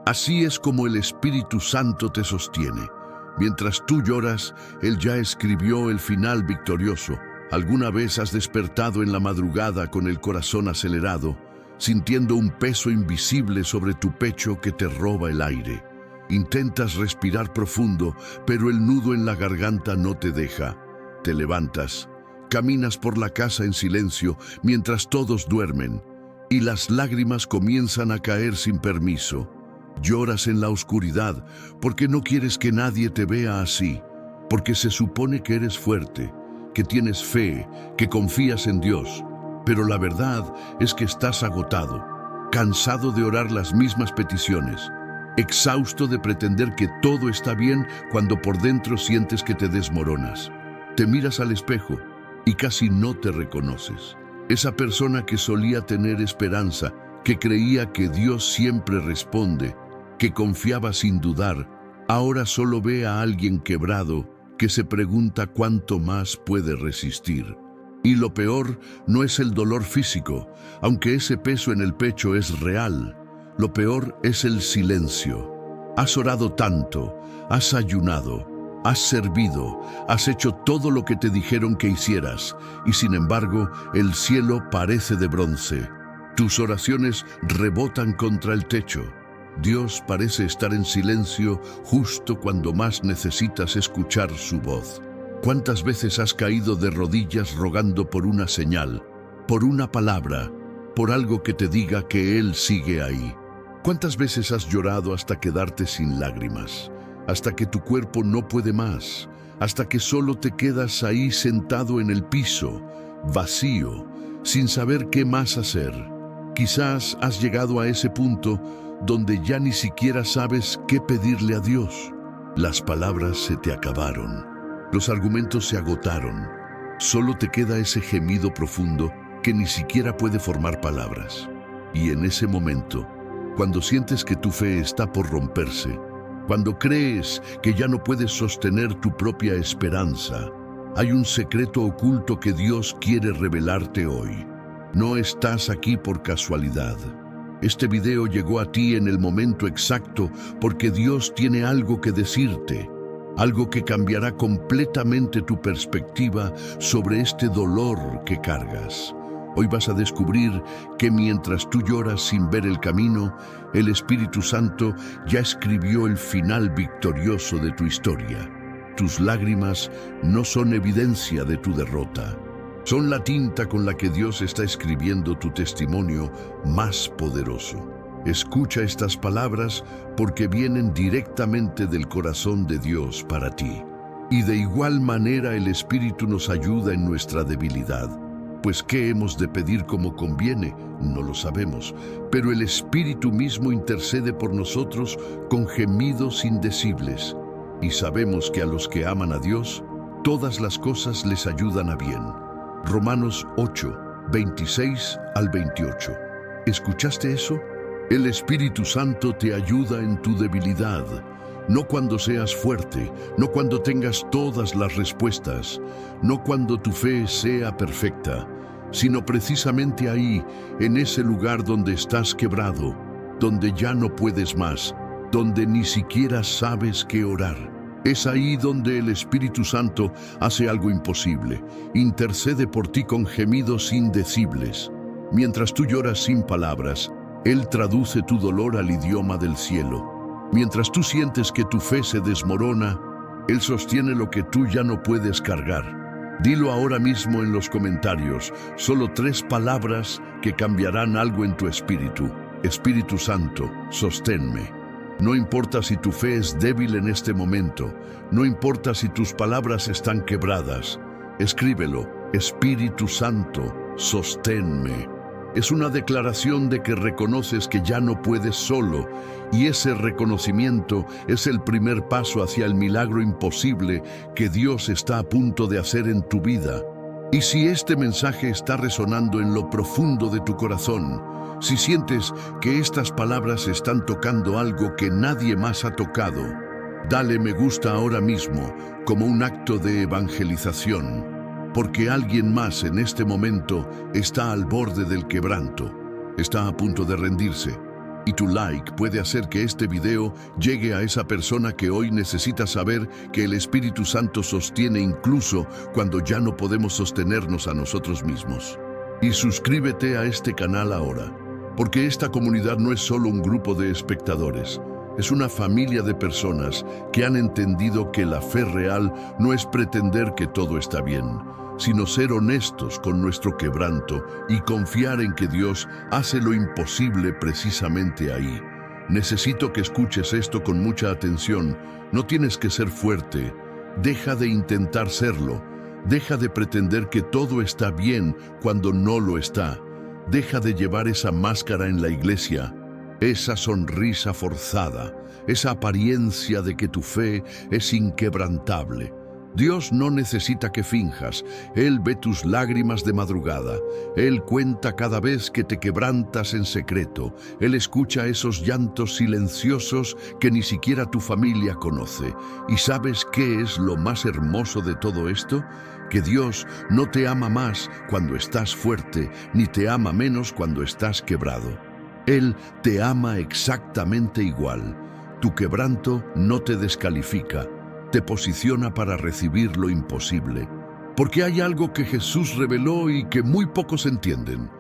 Así es como el Espíritu Santo te sostiene. Mientras tú lloras, Él ya escribió el final victorioso. ¿Alguna vez has despertado en la madrugada con el corazón acelerado, sintiendo un peso invisible sobre tu pecho que te roba el aire? Intentas respirar profundo, pero el nudo en la garganta no te deja. Te levantas, caminas por la casa en silencio mientras todos duermen, y las lágrimas comienzan a caer sin permiso. Lloras en la oscuridad porque no quieres que nadie te vea así, porque se supone que eres fuerte, que tienes fe, que confías en Dios. Pero la verdad es que estás agotado, cansado de orar las mismas peticiones, exhausto de pretender que todo está bien cuando por dentro sientes que te desmoronas. Te miras al espejo y casi no te reconoces. Esa persona que solía tener esperanza, que creía que Dios siempre responde, que confiaba sin dudar, ahora solo ve a alguien quebrado que se pregunta cuánto más puede resistir. Y lo peor no es el dolor físico, aunque ese peso en el pecho es real. Lo peor es el silencio. Has orado tanto, has ayunado, has servido, has hecho todo lo que te dijeron que hicieras, y sin embargo, el cielo parece de bronce. Tus oraciones rebotan contra el techo. Dios parece estar en silencio justo cuando más necesitas escuchar su voz. ¿Cuántas veces has caído de rodillas rogando por una señal, por una palabra, por algo que te diga que Él sigue ahí? ¿Cuántas veces has llorado hasta quedarte sin lágrimas, hasta que tu cuerpo no puede más, hasta que solo te quedas ahí sentado en el piso, vacío, sin saber qué más hacer? Quizás has llegado a ese punto donde ya ni siquiera sabes qué pedirle a Dios. Las palabras se te acabaron, los argumentos se agotaron, solo te queda ese gemido profundo que ni siquiera puede formar palabras. Y en ese momento, cuando sientes que tu fe está por romperse, cuando crees que ya no puedes sostener tu propia esperanza, hay un secreto oculto que Dios quiere revelarte hoy. No estás aquí por casualidad. Este video llegó a ti en el momento exacto porque Dios tiene algo que decirte, algo que cambiará completamente tu perspectiva sobre este dolor que cargas. Hoy vas a descubrir que mientras tú lloras sin ver el camino, el Espíritu Santo ya escribió el final victorioso de tu historia. Tus lágrimas no son evidencia de tu derrota. Son la tinta con la que Dios está escribiendo tu testimonio más poderoso. Escucha estas palabras porque vienen directamente del corazón de Dios para ti. Y de igual manera el Espíritu nos ayuda en nuestra debilidad. Pues ¿qué hemos de pedir como conviene? No lo sabemos, pero el Espíritu mismo intercede por nosotros con gemidos indecibles. Y sabemos que a los que aman a Dios, todas las cosas les ayudan a bien. Romanos 8, 26 al 28. ¿Escuchaste eso? El Espíritu Santo te ayuda en tu debilidad, no cuando seas fuerte, no cuando tengas todas las respuestas, no cuando tu fe sea perfecta, sino precisamente ahí, en ese lugar donde estás quebrado, donde ya no puedes más, donde ni siquiera sabes qué orar. Es ahí donde el Espíritu Santo hace algo imposible, intercede por ti con gemidos indecibles. Mientras tú lloras sin palabras, Él traduce tu dolor al idioma del cielo. Mientras tú sientes que tu fe se desmorona, Él sostiene lo que tú ya no puedes cargar. Dilo ahora mismo en los comentarios, solo 3 palabras que cambiarán algo en tu espíritu. Espíritu Santo, sosténme. No importa si tu fe es débil en este momento, no importa si tus palabras están quebradas. Escríbelo, Espíritu Santo, sosténme. Es una declaración de que reconoces que ya no puedes solo, y ese reconocimiento es el primer paso hacia el milagro imposible que Dios está a punto de hacer en tu vida. Y si este mensaje está resonando en lo profundo de tu corazón, si sientes que estas palabras están tocando algo que nadie más ha tocado, dale me gusta ahora mismo como un acto de evangelización, porque alguien más en este momento está al borde del quebranto, está a punto de rendirse. Y tu like puede hacer que este video llegue a esa persona que hoy necesita saber que el Espíritu Santo sostiene incluso cuando ya no podemos sostenernos a nosotros mismos. Y suscríbete a este canal ahora, porque esta comunidad no es solo un grupo de espectadores, es una familia de personas que han entendido que la fe real no es pretender que todo está bien, sino ser honestos con nuestro quebranto y confiar en que Dios hace lo imposible precisamente ahí. Necesito que escuches esto con mucha atención. No tienes que ser fuerte. Deja de intentar serlo. Deja de pretender que todo está bien cuando no lo está. Deja de llevar esa máscara en la iglesia, esa sonrisa forzada, esa apariencia de que tu fe es inquebrantable. Dios no necesita que finjas. Él ve tus lágrimas de madrugada. Él cuenta cada vez que te quebrantas en secreto. Él escucha esos llantos silenciosos que ni siquiera tu familia conoce. ¿Y sabes qué es lo más hermoso de todo esto? Que Dios no te ama más cuando estás fuerte, ni te ama menos cuando estás quebrado. Él te ama exactamente igual. Tu quebranto no te descalifica. Te posiciona para recibir lo imposible. Porque hay algo que Jesús reveló y que muy pocos entienden.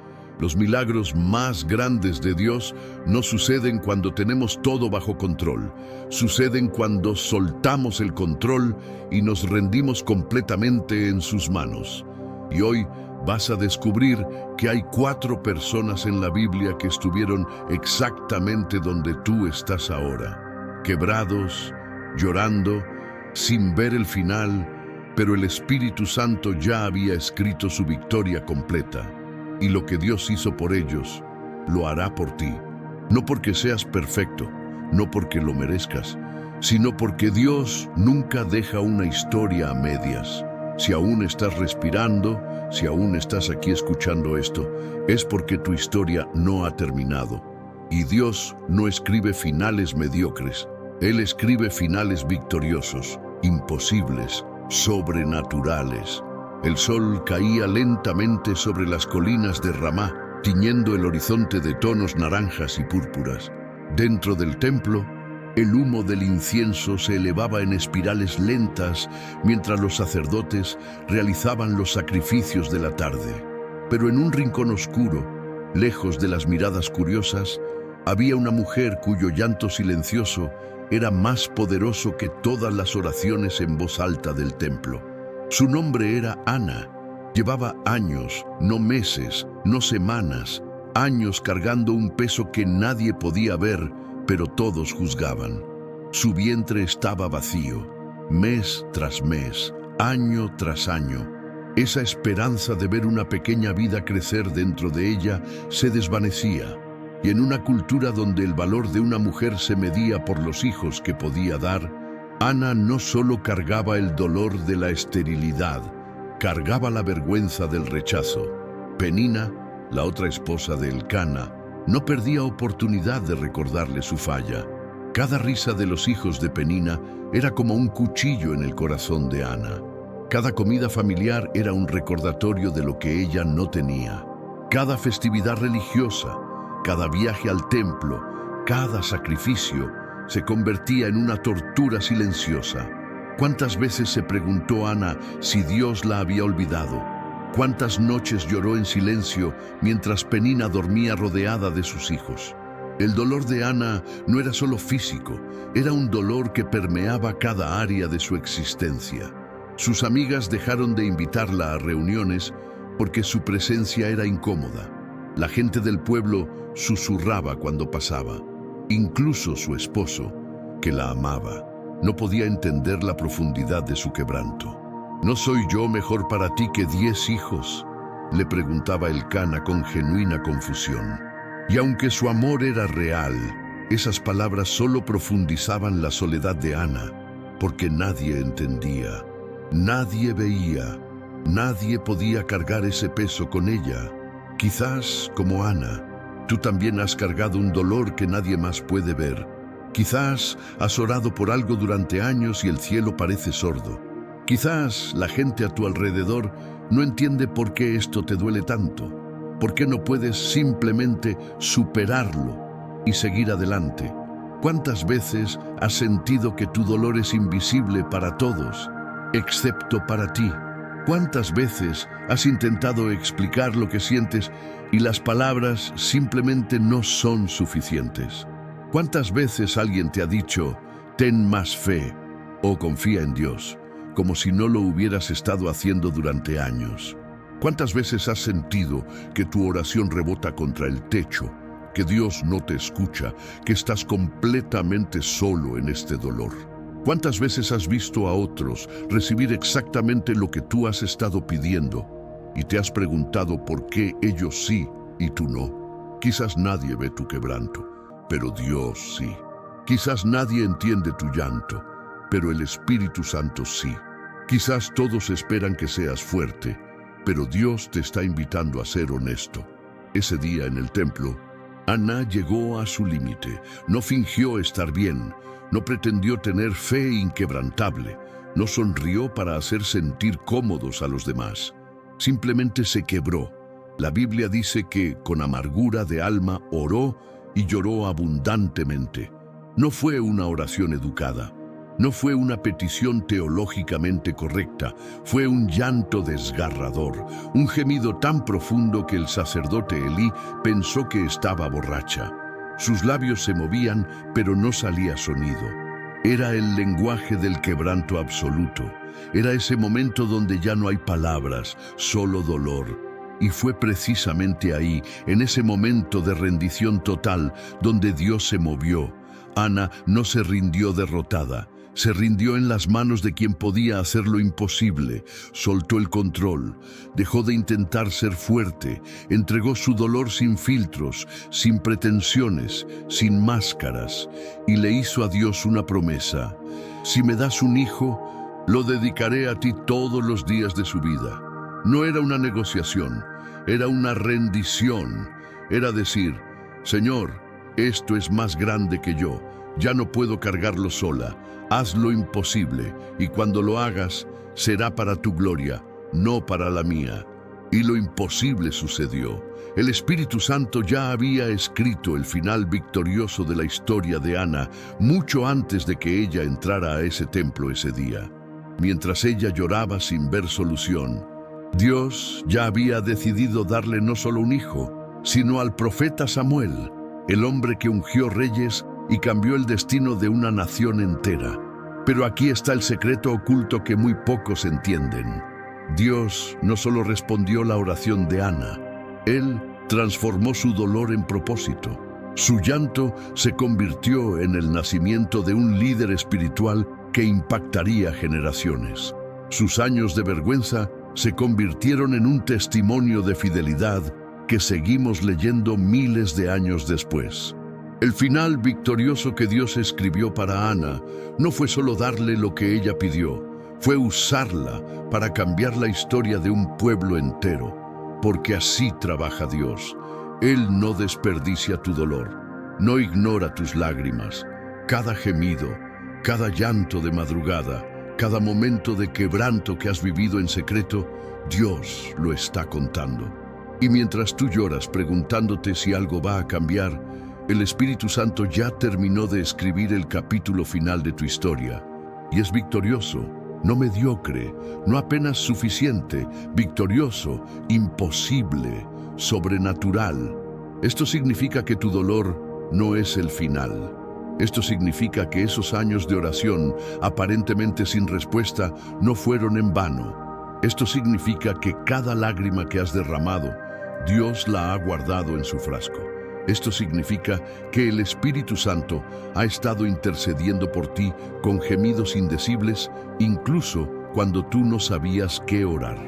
Los milagros más grandes de Dios no suceden cuando tenemos todo bajo control. Suceden cuando soltamos el control y nos rendimos completamente en sus manos. Y hoy vas a descubrir que hay 4 personas en la Biblia que estuvieron exactamente donde tú estás ahora. Quebrados, llorando, sin ver el final, pero el Espíritu Santo ya había escrito su victoria completa. Y lo que Dios hizo por ellos, lo hará por ti. No porque seas perfecto, no porque lo merezcas, sino porque Dios nunca deja una historia a medias. Si aún estás respirando, si aún estás aquí escuchando esto, es porque tu historia no ha terminado. Y Dios no escribe finales mediocres. Él escribe finales victoriosos, imposibles, sobrenaturales. El sol caía lentamente sobre las colinas de Ramá, tiñendo el horizonte de tonos naranjas y púrpuras. Dentro del templo, el humo del incienso se elevaba en espirales lentas mientras los sacerdotes realizaban los sacrificios de la tarde. Pero en un rincón oscuro, lejos de las miradas curiosas, había una mujer cuyo llanto silencioso era más poderoso que todas las oraciones en voz alta del templo. Su nombre era Ana. Llevaba años, no meses, no semanas, años cargando un peso que nadie podía ver, pero todos juzgaban. Su vientre estaba vacío, mes tras mes, año tras año. Esa esperanza de ver una pequeña vida crecer dentro de ella se desvanecía. Y en una cultura donde el valor de una mujer se medía por los hijos que podía dar, Ana no solo cargaba el dolor de la esterilidad, cargaba la vergüenza del rechazo. Penina, la otra esposa de Elcana, no perdía oportunidad de recordarle su falla. Cada risa de los hijos de Penina era como un cuchillo en el corazón de Ana. Cada comida familiar era un recordatorio de lo que ella no tenía. Cada festividad religiosa, cada viaje al templo, cada sacrificio, se convertía en una tortura silenciosa. ¿Cuántas veces se preguntó Ana si Dios la había olvidado? ¿Cuántas noches lloró en silencio mientras Penina dormía rodeada de sus hijos? El dolor de Ana no era solo físico, era un dolor que permeaba cada área de su existencia. Sus amigas dejaron de invitarla a reuniones porque su presencia era incómoda. La gente del pueblo susurraba cuando pasaba. Incluso su esposo, que la amaba, no podía entender la profundidad de su quebranto. ¿No soy yo mejor para ti que 10 hijos? Le preguntaba Elcana con genuina confusión. Y aunque su amor era real, esas palabras solo profundizaban la soledad de Ana, porque nadie entendía, nadie veía, nadie podía cargar ese peso con ella. Quizás, como Ana, tú también has cargado un dolor que nadie más puede ver. Quizás has orado por algo durante años y el cielo parece sordo. Quizás la gente a tu alrededor no entiende por qué esto te duele tanto. ¿Por qué no puedes simplemente superarlo? y seguir adelante. ¿Cuántas veces has sentido que tu dolor es invisible para todos, excepto para ti? ¿Cuántas veces has intentado explicar lo que sientes y las palabras simplemente no son suficientes? ¿Cuántas veces alguien te ha dicho, ten más fe o confía en Dios, como si no lo hubieras estado haciendo durante años? ¿Cuántas veces has sentido que tu oración rebota contra el techo, que Dios no te escucha, que estás completamente solo en este dolor? ¿Cuántas veces has visto a otros recibir exactamente lo que tú has estado pidiendo y te has preguntado por qué ellos sí y tú no? Quizás nadie ve tu quebranto, pero Dios sí. Quizás nadie entiende tu llanto, pero el Espíritu Santo sí. Quizás todos esperan que seas fuerte, pero Dios te está invitando a ser honesto. Ese día en el templo, Ana llegó a su límite. No fingió estar bien, no pretendió tener fe inquebrantable, no sonrió para hacer sentir cómodos a los demás. Simplemente se quebró. La Biblia dice que con amargura de alma oró y lloró abundantemente. No fue una oración educada, no fue una petición teológicamente correcta, fue un llanto desgarrador, un gemido tan profundo que el sacerdote Elí pensó que estaba borracha. Sus labios se movían, pero no salía sonido. Era el lenguaje del quebranto absoluto. Era ese momento donde ya no hay palabras, solo dolor. Y fue precisamente ahí, en ese momento de rendición total, donde Dios se movió. Ana no se rindió derrotada. Se rindió en las manos de quien podía hacer lo imposible, soltó el control, dejó de intentar ser fuerte, entregó su dolor sin filtros, sin pretensiones, sin máscaras, y le hizo a Dios una promesa: si me das un hijo, lo dedicaré a ti todos los días de su vida. No era una negociación, era una rendición, era decir, Señor, esto es más grande que yo, ya no puedo cargarlo sola. Haz lo imposible, y cuando lo hagas, será para tu gloria, no para la mía. Y lo imposible sucedió. El Espíritu Santo ya había escrito el final victorioso de la historia de Ana mucho antes de que ella entrara a ese templo ese día. Mientras ella lloraba sin ver solución, Dios ya había decidido darle no solo un hijo, sino al profeta Samuel, el hombre que ungió reyes y cambió el destino de una nación entera. Pero aquí está el secreto oculto que muy pocos entienden. Dios no solo respondió la oración de Ana, Él transformó su dolor en propósito. Su llanto se convirtió en el nacimiento de un líder espiritual que impactaría generaciones. Sus años de vergüenza se convirtieron en un testimonio de fidelidad que seguimos leyendo miles de años después. El final victorioso que Dios escribió para Ana no fue solo darle lo que ella pidió, fue usarla para cambiar la historia de un pueblo entero, porque así trabaja Dios. Él no desperdicia tu dolor, no ignora tus lágrimas. Cada gemido, cada llanto de madrugada, cada momento de quebranto que has vivido en secreto, Dios lo está contando. Y mientras tú lloras preguntándote si algo va a cambiar, el Espíritu Santo ya terminó de escribir el capítulo final de tu historia. Y es victorioso, no mediocre, no apenas suficiente, victorioso, imposible, sobrenatural. Esto significa que tu dolor no es el final. Esto significa que esos años de oración, aparentemente sin respuesta, no fueron en vano. Esto significa que cada lágrima que has derramado, Dios la ha guardado en su frasco. Esto significa que el Espíritu Santo ha estado intercediendo por ti con gemidos indecibles, incluso cuando tú no sabías qué orar.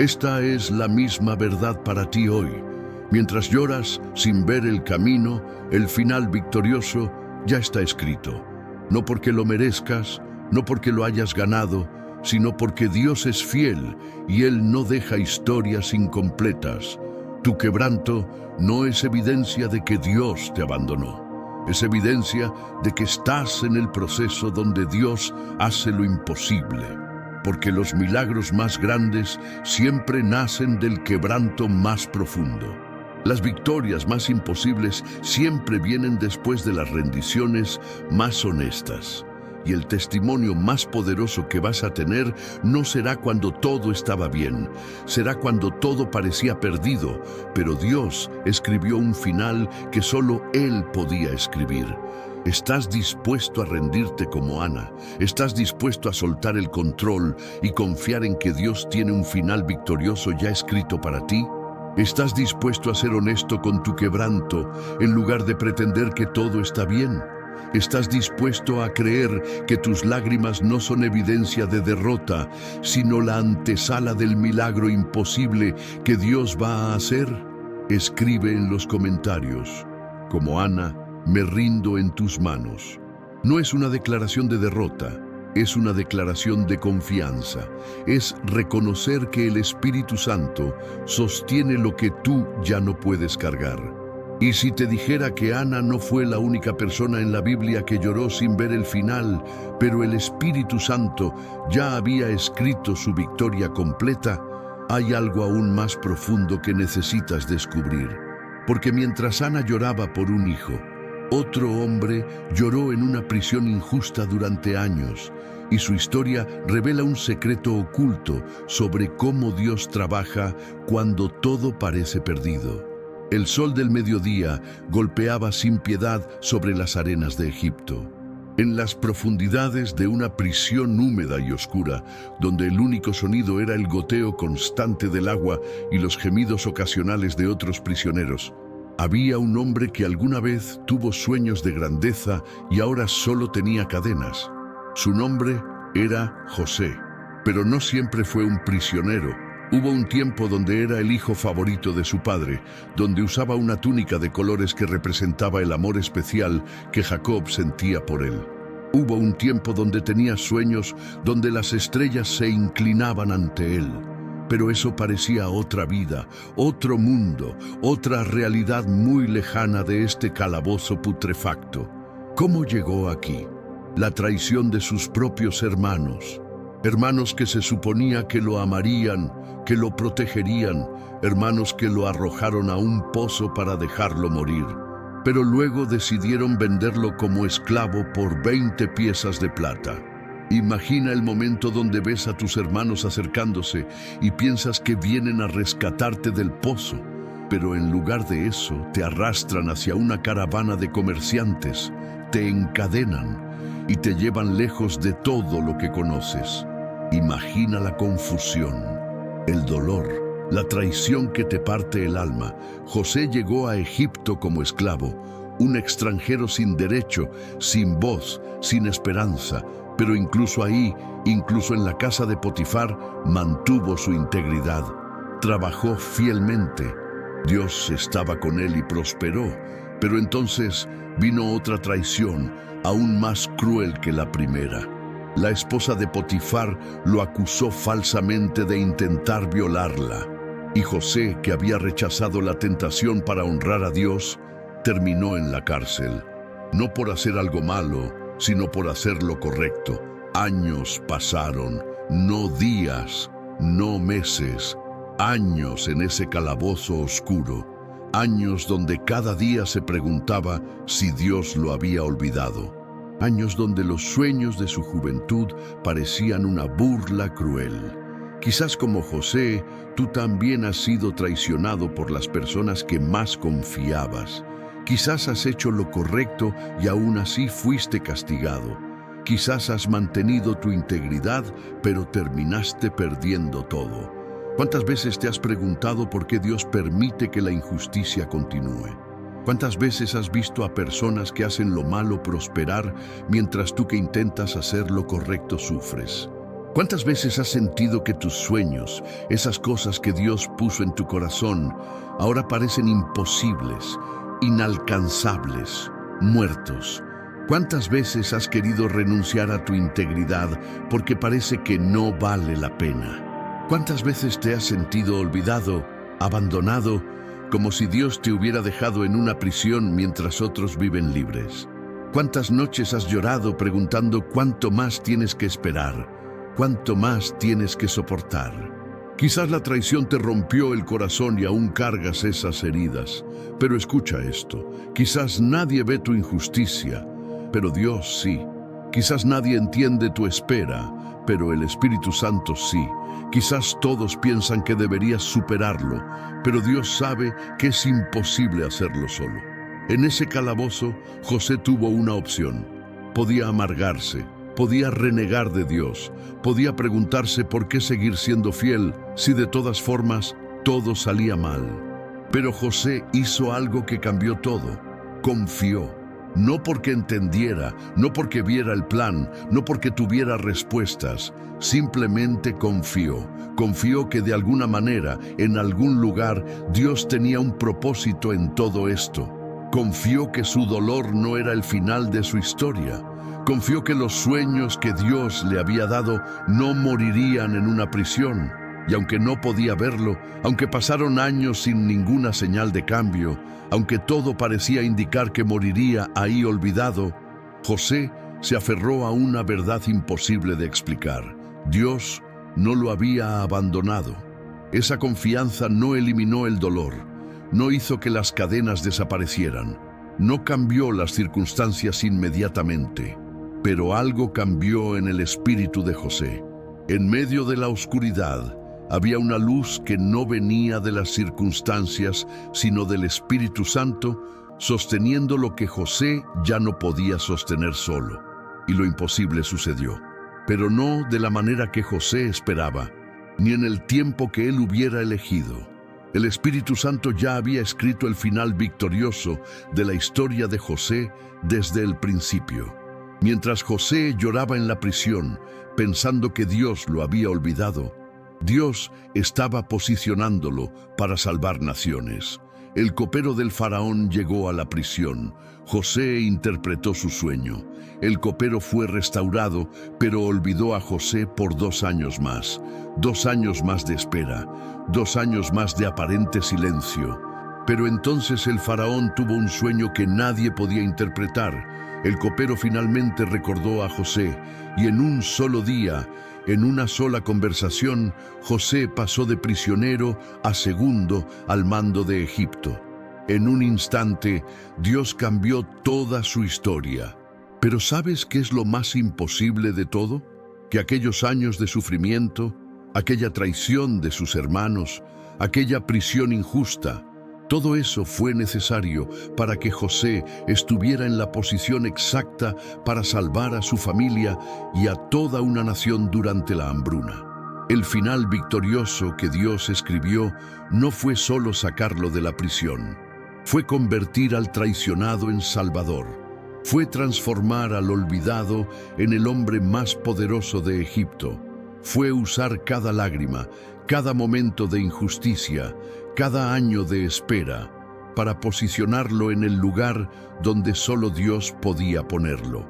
Esta es la misma verdad para ti hoy. Mientras lloras sin ver el camino, el final victorioso ya está escrito. No porque lo merezcas, no porque lo hayas ganado, sino porque Dios es fiel y Él no deja historias incompletas. Tu quebranto no es evidencia de que Dios te abandonó. Es evidencia de que estás en el proceso donde Dios hace lo imposible. Porque los milagros más grandes siempre nacen del quebranto más profundo. Las victorias más imposibles siempre vienen después de las rendiciones más honestas. Y el testimonio más poderoso que vas a tener no será cuando todo estaba bien, será cuando todo parecía perdido, pero Dios escribió un final que solo Él podía escribir. ¿Estás dispuesto a rendirte como Ana? ¿Estás dispuesto a soltar el control y confiar en que Dios tiene un final victorioso ya escrito para ti? ¿Estás dispuesto a ser honesto con tu quebranto en lugar de pretender que todo está bien? ¿Estás dispuesto a creer que tus lágrimas no son evidencia de derrota, sino la antesala del milagro imposible que Dios va a hacer? Escribe en los comentarios: como Ana, me rindo en tus manos. No es una declaración de derrota, es una declaración de confianza. Es reconocer que el Espíritu Santo sostiene lo que tú ya no puedes cargar. Y si te dijera que Ana no fue la única persona en la Biblia que lloró sin ver el final, pero el Espíritu Santo ya había escrito su victoria completa, hay algo aún más profundo que necesitas descubrir. Porque mientras Ana lloraba por un hijo, otro hombre lloró en una prisión injusta durante años, y su historia revela un secreto oculto sobre cómo Dios trabaja cuando todo parece perdido. El sol del mediodía golpeaba sin piedad sobre las arenas de Egipto. En las profundidades de una prisión húmeda y oscura, donde el único sonido era el goteo constante del agua y los gemidos ocasionales de otros prisioneros, había un hombre que alguna vez tuvo sueños de grandeza y ahora solo tenía cadenas. Su nombre era José, pero no siempre fue un prisionero. Hubo un tiempo donde era el hijo favorito de su padre, donde usaba una túnica de colores que representaba el amor especial que Jacob sentía por él. Hubo un tiempo donde tenía sueños, donde las estrellas se inclinaban ante él. Pero eso parecía otra vida, otro mundo, otra realidad muy lejana de este calabozo putrefacto. ¿Cómo llegó aquí? La traición de sus propios hermanos. Hermanos que se suponía que lo amarían, que lo protegerían, hermanos que lo arrojaron a un pozo para dejarlo morir. Pero luego decidieron venderlo como esclavo por 20 piezas de plata. Imagina el momento donde ves a tus hermanos acercándose y piensas que vienen a rescatarte del pozo, pero en lugar de eso te arrastran hacia una caravana de comerciantes, te encadenan y te llevan lejos de todo lo que conoces. Imagina la confusión, el dolor, la traición que te parte el alma. José llegó a Egipto como esclavo, un extranjero sin derecho, sin voz, sin esperanza, pero incluso ahí, incluso en la casa de Potifar, mantuvo su integridad. Trabajó fielmente. Dios estaba con él y prosperó. Pero entonces vino otra traición, aún más cruel que la primera. La esposa de Potifar lo acusó falsamente de intentar violarla. Y José, que había rechazado la tentación para honrar a Dios, terminó en la cárcel. No por hacer algo malo, sino por hacer lo correcto. Años pasaron, no días, no meses, años en ese calabozo oscuro. Años donde cada día se preguntaba si Dios lo había olvidado. Años donde los sueños de su juventud parecían una burla cruel. Quizás como José, tú también has sido traicionado por las personas que más confiabas. Quizás has hecho lo correcto y aún así fuiste castigado. Quizás has mantenido tu integridad, pero terminaste perdiendo todo. ¿Cuántas veces te has preguntado por qué Dios permite que la injusticia continúe? ¿Cuántas veces has visto a personas que hacen lo malo prosperar mientras tú que intentas hacer lo correcto sufres? ¿Cuántas veces has sentido que tus sueños, esas cosas que Dios puso en tu corazón, ahora parecen imposibles, inalcanzables, muertos? ¿Cuántas veces has querido renunciar a tu integridad porque parece que no vale la pena? ¿Cuántas veces te has sentido olvidado, abandonado, como si Dios te hubiera dejado en una prisión mientras otros viven libres? ¿Cuántas noches has llorado preguntando cuánto más tienes que esperar, cuánto más tienes que soportar? Quizás la traición te rompió el corazón y aún cargas esas heridas. Pero escucha esto, quizás nadie ve tu injusticia, pero Dios sí. Quizás nadie entiende tu espera, pero el Espíritu Santo sí. Quizás todos piensan que deberías superarlo, pero Dios sabe que es imposible hacerlo solo. En ese calabozo, José tuvo una opción. Podía amargarse, podía renegar de Dios, podía preguntarse por qué seguir siendo fiel si de todas formas todo salía mal. Pero José hizo algo que cambió todo. Confió. No porque entendiera, no porque viera el plan, no porque tuviera respuestas. Simplemente confió. Confió que de alguna manera, en algún lugar, Dios tenía un propósito en todo esto. Confió que su dolor no era el final de su historia. Confió que los sueños que Dios le había dado no morirían en una prisión. Y aunque no podía verlo, aunque pasaron años sin ninguna señal de cambio, aunque todo parecía indicar que moriría ahí olvidado, José se aferró a una verdad imposible de explicar. Dios no lo había abandonado. Esa confianza no eliminó el dolor, no hizo que las cadenas desaparecieran, no cambió las circunstancias inmediatamente, pero algo cambió en el espíritu de José. En medio de la oscuridad, había una luz que no venía de las circunstancias, sino del Espíritu Santo, sosteniendo lo que José ya no podía sostener solo. Y lo imposible sucedió, pero no de la manera que José esperaba, ni en el tiempo que él hubiera elegido. El Espíritu Santo ya había escrito el final victorioso de la historia de José desde el principio. Mientras José lloraba en la prisión, pensando que Dios lo había olvidado, Dios estaba posicionándolo para salvar naciones. El copero del faraón llegó a la prisión. José interpretó su sueño. El copero fue restaurado, pero olvidó a José por 2 años más. 2 años más de espera, 2 años más de aparente silencio. Pero entonces el faraón tuvo un sueño que nadie podía interpretar. El copero finalmente recordó a José, y en un solo día, en una sola conversación, José pasó de prisionero a segundo al mando de Egipto. En un instante, Dios cambió toda su historia. Pero ¿sabes qué es lo más imposible de todo? Que aquellos años de sufrimiento, aquella traición de sus hermanos, aquella prisión injusta, todo eso fue necesario para que José estuviera en la posición exacta para salvar a su familia y a toda una nación durante la hambruna. El final victorioso que Dios escribió no fue solo sacarlo de la prisión, fue convertir al traicionado en salvador, fue transformar al olvidado en el hombre más poderoso de Egipto, fue usar cada lágrima, cada momento de injusticia, cada año de espera, para posicionarlo en el lugar donde solo Dios podía ponerlo.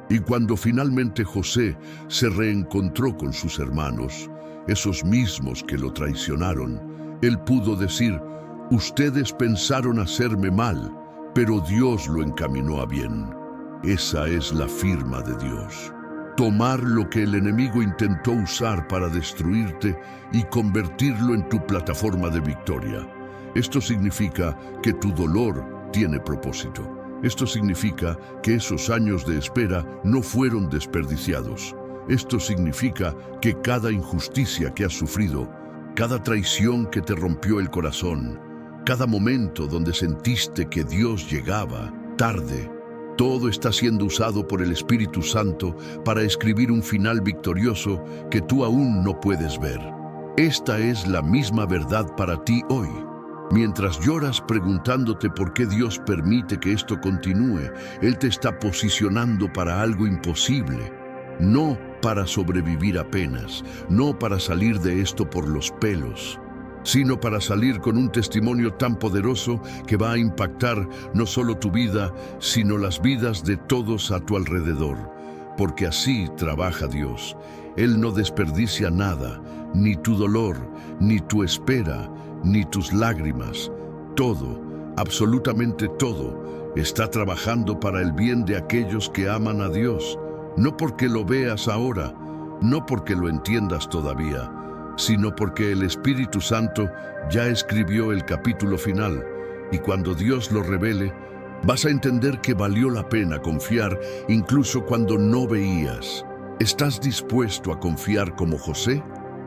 Y cuando finalmente José se reencontró con sus hermanos, esos mismos que lo traicionaron, él pudo decir: ustedes pensaron hacerme mal, pero Dios lo encaminó a bien. Esa es la firma de Dios. Tomar lo que el enemigo intentó usar para destruirte y convertirlo en tu plataforma de victoria. Esto significa que tu dolor tiene propósito. Esto significa que esos años de espera no fueron desperdiciados. Esto significa que cada injusticia que has sufrido, cada traición que te rompió el corazón, cada momento donde sentiste que Dios llegaba tarde, todo está siendo usado por el Espíritu Santo para escribir un final victorioso que tú aún no puedes ver. Esta es la misma verdad para ti hoy. Mientras lloras preguntándote por qué Dios permite que esto continúe, Él te está posicionando para algo imposible. No para sobrevivir apenas, no para salir de esto por los pelos, sino para salir con un testimonio tan poderoso que va a impactar no solo tu vida, sino las vidas de todos a tu alrededor. Porque así trabaja Dios. Él no desperdicia nada, ni tu dolor, ni tu espera, ni tus lágrimas. Todo, absolutamente todo, está trabajando para el bien de aquellos que aman a Dios. No porque lo veas ahora, no porque lo entiendas todavía, sino porque el Espíritu Santo ya escribió el capítulo final, y cuando Dios lo revele, vas a entender que valió la pena confiar incluso cuando no veías. ¿Estás dispuesto a confiar como José?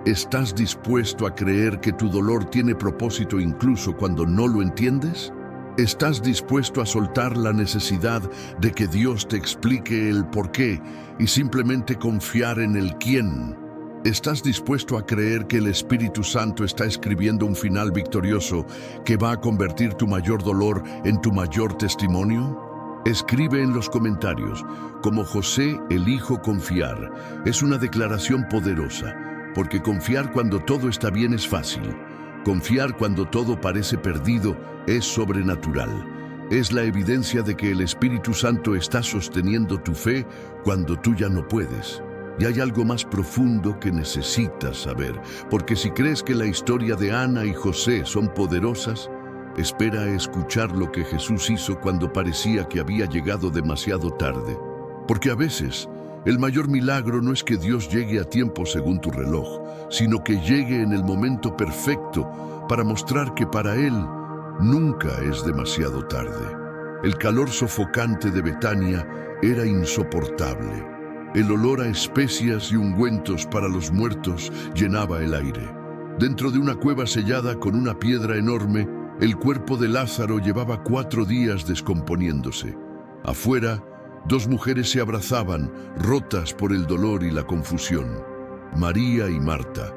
¿Estás dispuesto a creer que tu dolor tiene propósito incluso cuando no lo entiendes? ¿Estás dispuesto a soltar la necesidad de que Dios te explique el por qué y simplemente confiar en el quién? ¿Estás dispuesto a creer que el Espíritu Santo está escribiendo un final victorioso que va a convertir tu mayor dolor en tu mayor testimonio? Escribe en los comentarios: como José elijo confiar. Es una declaración poderosa, porque confiar cuando todo está bien es fácil. Confiar cuando todo parece perdido es sobrenatural. Es la evidencia de que el Espíritu Santo está sosteniendo tu fe cuando tú ya no puedes. Y hay algo más profundo que necesitas saber, porque si crees que la historia de Ana y José son poderosas, espera a escuchar lo que Jesús hizo cuando parecía que había llegado demasiado tarde. Porque a veces, el mayor milagro no es que Dios llegue a tiempo según tu reloj, sino que llegue en el momento perfecto para mostrar que para Él nunca es demasiado tarde. El calor sofocante de Betania era insoportable. El olor a especias y ungüentos para los muertos llenaba el aire. Dentro de una cueva sellada con una piedra enorme, el cuerpo de Lázaro llevaba 4 días descomponiéndose. Afuera, 2 mujeres se abrazaban, rotas por el dolor y la confusión. María y Marta,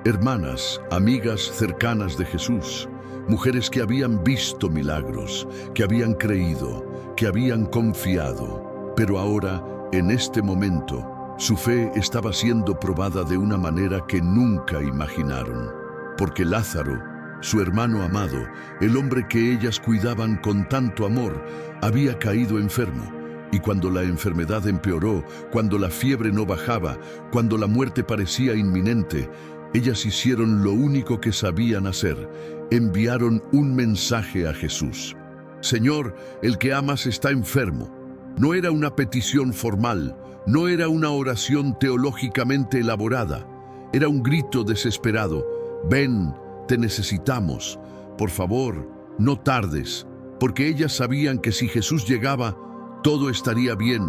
hermanas, amigas cercanas de Jesús, mujeres que habían visto milagros, que habían creído, que habían confiado. Pero ahora, en este momento, su fe estaba siendo probada de una manera que nunca imaginaron. Porque Lázaro, su hermano amado, el hombre que ellas cuidaban con tanto amor, había caído enfermo. Y cuando la enfermedad empeoró, cuando la fiebre no bajaba, cuando la muerte parecía inminente, ellas hicieron lo único que sabían hacer: enviaron un mensaje a Jesús. Señor, el que amas está enfermo. No era una petición formal, no era una oración teológicamente elaborada, era un grito desesperado: ven, te necesitamos, por favor, no tardes, porque ellas sabían que si Jesús llegaba, todo estaría bien.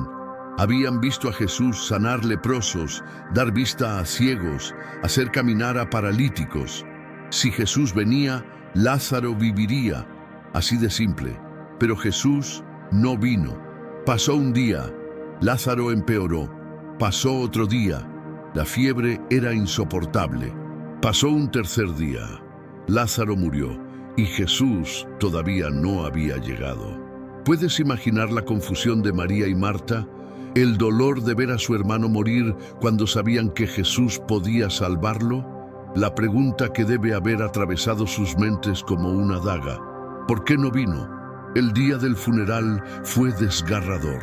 Habían visto a Jesús sanar leprosos, dar vista a ciegos, hacer caminar a paralíticos. Si Jesús venía, Lázaro viviría, así de simple. Pero Jesús no vino. Pasó un día, Lázaro empeoró. Pasó otro día, la fiebre era insoportable. Pasó un tercer día, Lázaro murió y Jesús todavía no había llegado. ¿Puedes imaginar la confusión de María y Marta? El dolor de ver a su hermano morir cuando sabían que Jesús podía salvarlo. La pregunta que debe haber atravesado sus mentes como una daga: ¿por qué no vino? El día del funeral fue desgarrador.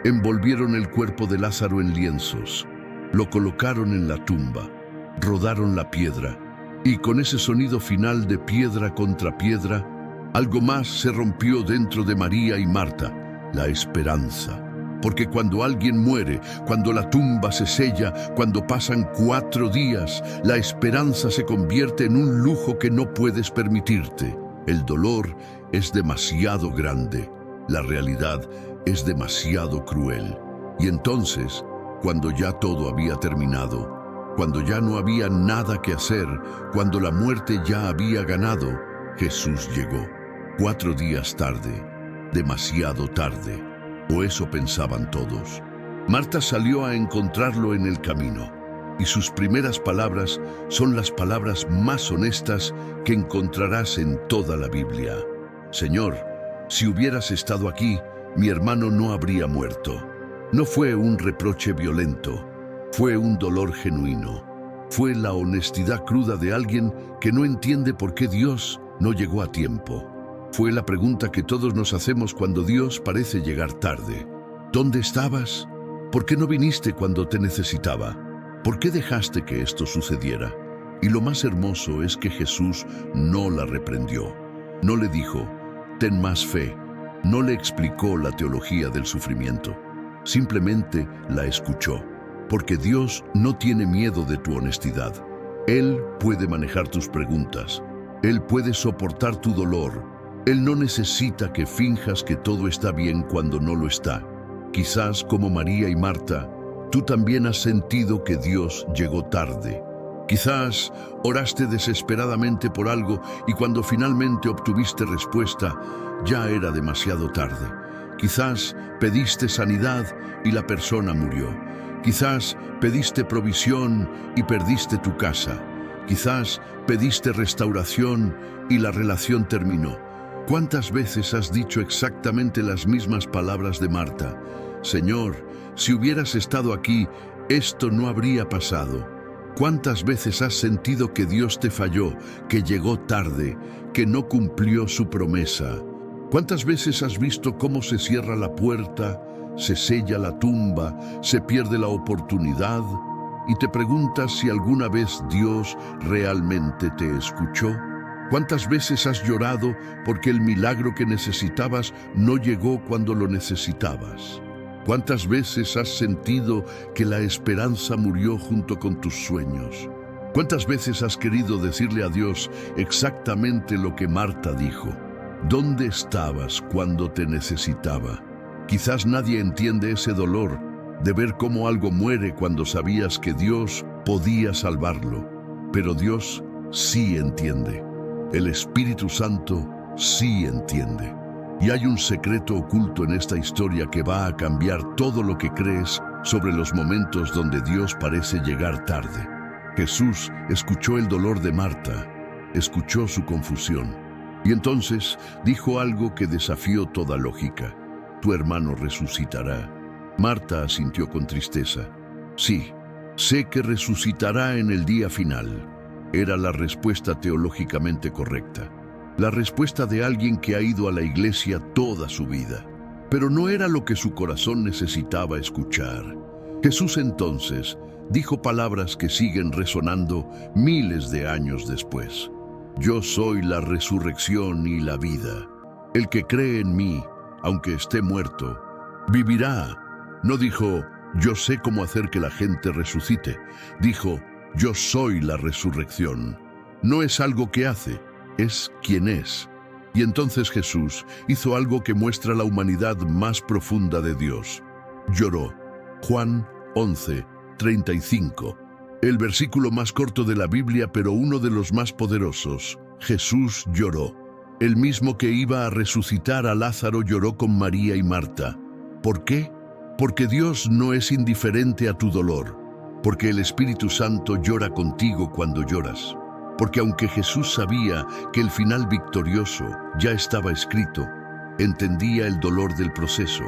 Envolvieron el cuerpo de Lázaro en lienzos, lo colocaron en la tumba, rodaron la piedra, y con ese sonido final de piedra contra piedra, algo más se rompió dentro de María y Marta: la esperanza. Porque cuando alguien muere, cuando la tumba se sella, cuando pasan 4 días, la esperanza se convierte en un lujo que no puedes permitirte. El dolor es demasiado grande, la realidad es demasiado cruel. Y entonces, cuando ya todo había terminado, cuando ya no había nada que hacer, cuando la muerte ya había ganado, Jesús llegó. 4 días tarde, demasiado tarde, o eso pensaban todos. Marta salió a encontrarlo en el camino, y sus primeras palabras son las palabras más honestas que encontrarás en toda la Biblia: Señor, si hubieras estado aquí, mi hermano no habría muerto. No fue un reproche violento, fue un dolor genuino. Fue la honestidad cruda de alguien que no entiende por qué Dios no llegó a tiempo. Fue la pregunta que todos nos hacemos cuando Dios parece llegar tarde. ¿Dónde estabas? ¿Por qué no viniste cuando te necesitaba? ¿Por qué dejaste que esto sucediera? Y lo más hermoso es que Jesús no la reprendió. No le dijo: ten más fe. No le explicó la teología del sufrimiento. Simplemente la escuchó. Porque Dios no tiene miedo de tu honestidad. Él puede manejar tus preguntas. Él puede soportar tu dolor. Él no necesita que finjas que todo está bien cuando no lo está. Quizás, como María y Marta, tú también has sentido que Dios llegó tarde. Quizás oraste desesperadamente por algo y cuando finalmente obtuviste respuesta, ya era demasiado tarde. Quizás pediste sanidad y la persona murió. Quizás pediste provisión y perdiste tu casa. Quizás pediste restauración y la relación terminó. ¿Cuántas veces has dicho exactamente las mismas palabras de Marta? Señor, si hubieras estado aquí, esto no habría pasado. ¿Cuántas veces has sentido que Dios te falló, que llegó tarde, que no cumplió su promesa? ¿Cuántas veces has visto cómo se cierra la puerta, se sella la tumba, se pierde la oportunidad? Y te preguntas si alguna vez Dios realmente te escuchó. ¿Cuántas veces has llorado porque el milagro que necesitabas no llegó cuando lo necesitabas? ¿Cuántas veces has sentido que la esperanza murió junto con tus sueños? ¿Cuántas veces has querido decirle a Dios exactamente lo que Marta dijo? ¿Dónde estabas cuando te necesitaba? Quizás nadie entiende ese dolor de ver cómo algo muere cuando sabías que Dios podía salvarlo. Pero Dios sí entiende. El Espíritu Santo sí entiende. Y hay un secreto oculto en esta historia que va a cambiar todo lo que crees sobre los momentos donde Dios parece llegar tarde. Jesús escuchó el dolor de Marta, escuchó su confusión, y entonces dijo algo que desafió toda lógica. Tu hermano resucitará. Marta asintió con tristeza. Sí, sé que resucitará en el día final. Era la respuesta teológicamente correcta. La respuesta de alguien que ha ido a la iglesia toda su vida. Pero no era lo que su corazón necesitaba escuchar. Jesús entonces dijo palabras que siguen resonando miles de años después. Yo soy la resurrección y la vida. El que cree en mí, aunque esté muerto, vivirá. No dijo, yo sé cómo hacer que la gente resucite. Dijo, yo soy la resurrección. No es algo que hace, es quien es. Y entonces Jesús hizo algo que muestra la humanidad más profunda de Dios. Lloró. Juan 11:35. El versículo más corto de la Biblia, pero uno de los más poderosos. Jesús lloró. El mismo que iba a resucitar a Lázaro lloró con María y Marta. ¿Por qué? Porque Dios no es indiferente a tu dolor. Porque el Espíritu Santo llora contigo cuando lloras. Porque aunque Jesús sabía que el final victorioso ya estaba escrito, entendía el dolor del proceso.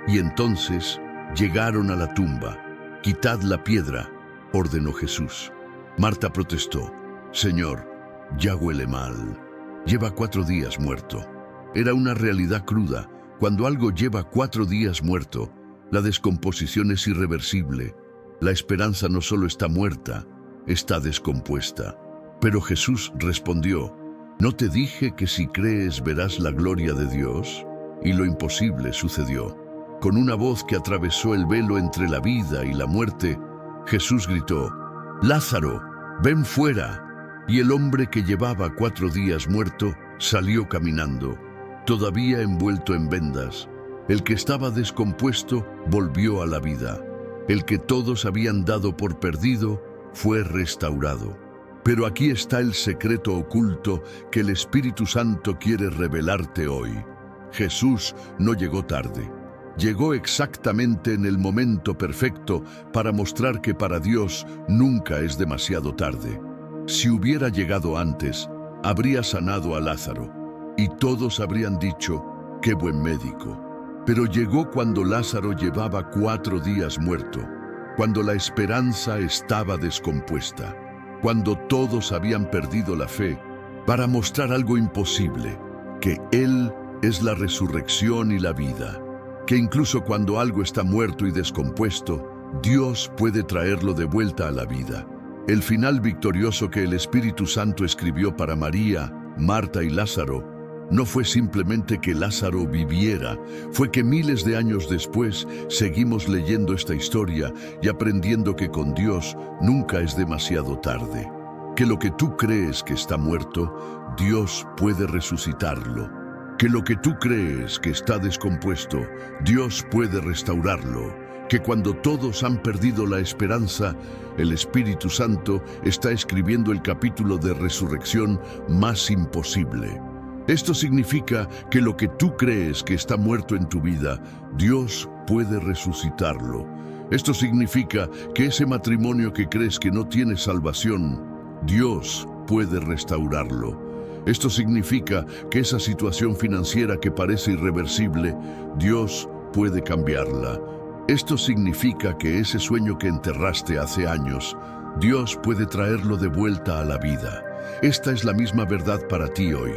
Y entonces llegaron a la tumba. Quitad la piedra, ordenó Jesús. Marta protestó. Señor, ya huele mal. Lleva 4 días muerto. Era una realidad cruda. Cuando algo lleva 4 días muerto, la descomposición es irreversible. La esperanza no solo está muerta, está descompuesta. Pero Jesús respondió, ¿no te dije que si crees verás la gloria de Dios? Y lo imposible sucedió. Con una voz que atravesó el velo entre la vida y la muerte, Jesús gritó, Lázaro, ven fuera. Y el hombre que llevaba 4 días muerto salió caminando, todavía envuelto en vendas. El que estaba descompuesto volvió a la vida. El que todos habían dado por perdido fue restaurado. Pero aquí está el secreto oculto que el Espíritu Santo quiere revelarte hoy. Jesús no llegó tarde. Llegó exactamente en el momento perfecto para mostrar que para Dios nunca es demasiado tarde. Si hubiera llegado antes, habría sanado a Lázaro, y todos habrían dicho, ¡qué buen médico! Pero llegó cuando Lázaro llevaba 4 días muerto, cuando la esperanza estaba descompuesta, cuando todos habían perdido la fe, para mostrar algo imposible, que Él es la resurrección y la vida, que incluso cuando algo está muerto y descompuesto, Dios puede traerlo de vuelta a la vida. El final victorioso que el Espíritu Santo escribió para María, Marta y Lázaro, no fue simplemente que Lázaro viviera, fue que miles de años después seguimos leyendo esta historia y aprendiendo que con Dios nunca es demasiado tarde. Que lo que tú crees que está muerto, Dios puede resucitarlo. Que lo que tú crees que está descompuesto, Dios puede restaurarlo. Que cuando todos han perdido la esperanza, el Espíritu Santo está escribiendo el capítulo de resurrección más imposible. Esto significa que lo que tú crees que está muerto en tu vida, Dios puede resucitarlo. Esto significa que ese matrimonio que crees que no tiene salvación, Dios puede restaurarlo. Esto significa que esa situación financiera que parece irreversible, Dios puede cambiarla. Esto significa que ese sueño que enterraste hace años, Dios puede traerlo de vuelta a la vida. Esta es la misma verdad para ti hoy.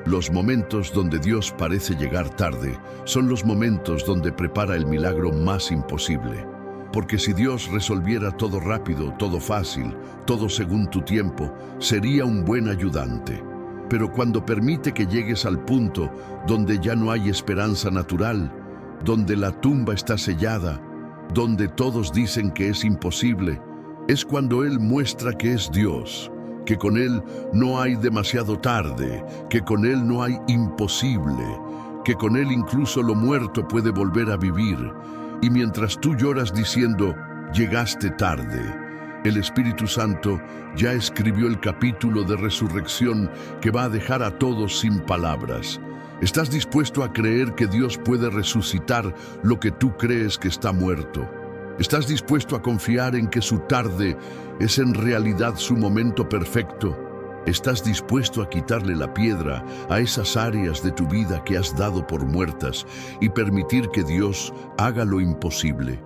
Los momentos donde Dios parece llegar tarde son los momentos donde prepara el milagro más imposible. Porque si Dios resolviera todo rápido, todo fácil, todo según tu tiempo, sería un buen ayudante. Pero cuando permite que llegues al punto donde ya no hay esperanza natural, donde la tumba está sellada, donde todos dicen que es imposible, es cuando Él muestra que es Dios, que con Él no hay demasiado tarde, que con Él no hay imposible, que con Él incluso lo muerto puede volver a vivir. Y mientras tú lloras diciendo, llegaste tarde, el Espíritu Santo ya escribió el capítulo de resurrección que va a dejar a todos sin palabras. ¿Estás dispuesto a creer que Dios puede resucitar lo que tú crees que está muerto? ¿Estás dispuesto a confiar en que su tarde es en realidad su momento perfecto? ¿Estás dispuesto a quitarle la piedra a esas áreas de tu vida que has dado por muertas y permitir que Dios haga lo imposible?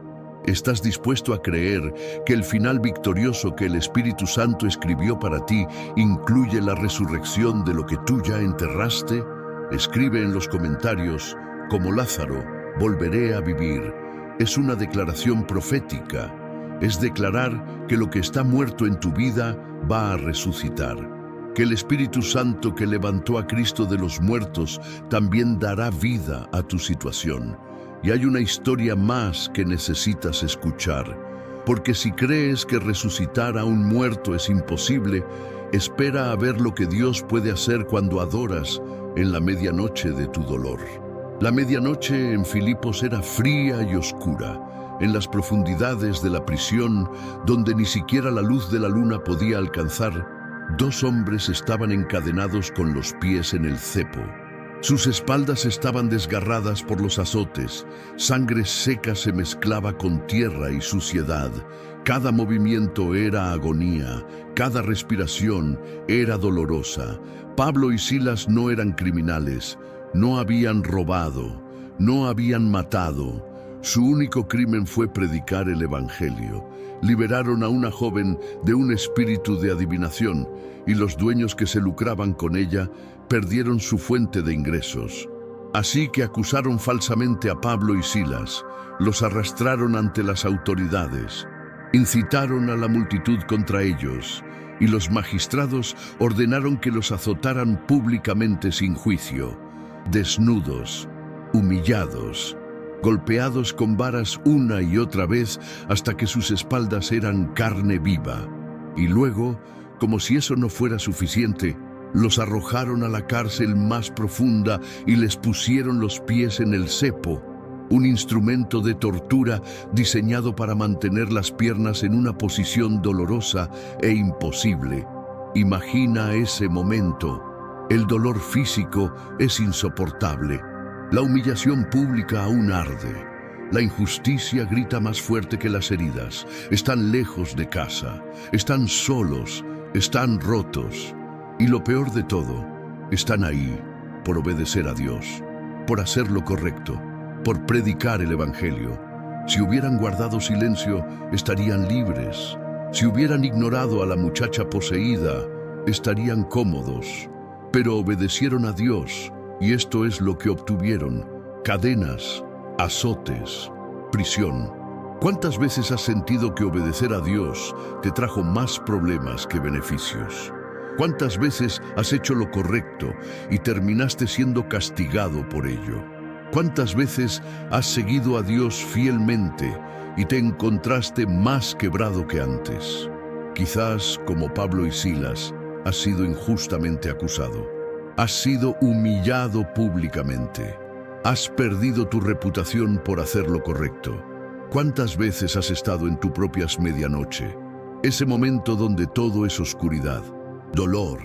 ¿Estás dispuesto a creer que el final victorioso que el Espíritu Santo escribió para ti incluye la resurrección de lo que tú ya enterraste? Escribe en los comentarios, como Lázaro, volveré a vivir. Es una declaración profética. Es declarar que lo que está muerto en tu vida va a resucitar. Que el Espíritu Santo que levantó a Cristo de los muertos también dará vida a tu situación. Y hay una historia más que necesitas escuchar. Porque si crees que resucitar a un muerto es imposible, espera a ver lo que Dios puede hacer cuando adoras en la medianoche de tu dolor. La medianoche en Filipos era fría y oscura. En las profundidades de la prisión, donde ni siquiera la luz de la luna podía alcanzar, dos hombres estaban encadenados con los pies en el cepo. Sus espaldas estaban desgarradas por los azotes, sangre seca se mezclaba con tierra y suciedad. Cada movimiento era agonía, cada respiración era dolorosa. Pablo y Silas no eran criminales, no habían robado, no habían matado. Su único crimen fue predicar el Evangelio. Liberaron a una joven de un espíritu de adivinación y los dueños que se lucraban con ella perdieron su fuente de ingresos. Así que acusaron falsamente a Pablo y Silas, los arrastraron ante las autoridades, incitaron a la multitud contra ellos y los magistrados ordenaron que los azotaran públicamente sin juicio, desnudos, humillados, golpeados con varas una y otra vez hasta que sus espaldas eran carne viva. Y luego, como si eso no fuera suficiente, los arrojaron a la cárcel más profunda y les pusieron los pies en el cepo, un instrumento de tortura diseñado para mantener las piernas en una posición dolorosa e imposible. Imagina ese momento. El dolor físico es insoportable. La humillación pública aún arde. La injusticia grita más fuerte que las heridas. Están lejos de casa. Están solos. Están rotos. Y lo peor de todo, están ahí por obedecer a Dios, por hacer lo correcto, por predicar el Evangelio. Si hubieran guardado silencio, estarían libres. Si hubieran ignorado a la muchacha poseída, estarían cómodos. Pero obedecieron a Dios, y esto es lo que obtuvieron: cadenas, azotes, prisión. ¿Cuántas veces has sentido que obedecer a Dios te trajo más problemas que beneficios? ¿Cuántas veces has hecho lo correcto y terminaste siendo castigado por ello? ¿Cuántas veces has seguido a Dios fielmente y te encontraste más quebrado que antes? Quizás, como Pablo y Silas, has sido injustamente acusado. Has sido humillado públicamente. Has perdido tu reputación por hacer lo correcto. ¿Cuántas veces has estado en tu propia medianoche? Ese momento donde todo es oscuridad, dolor,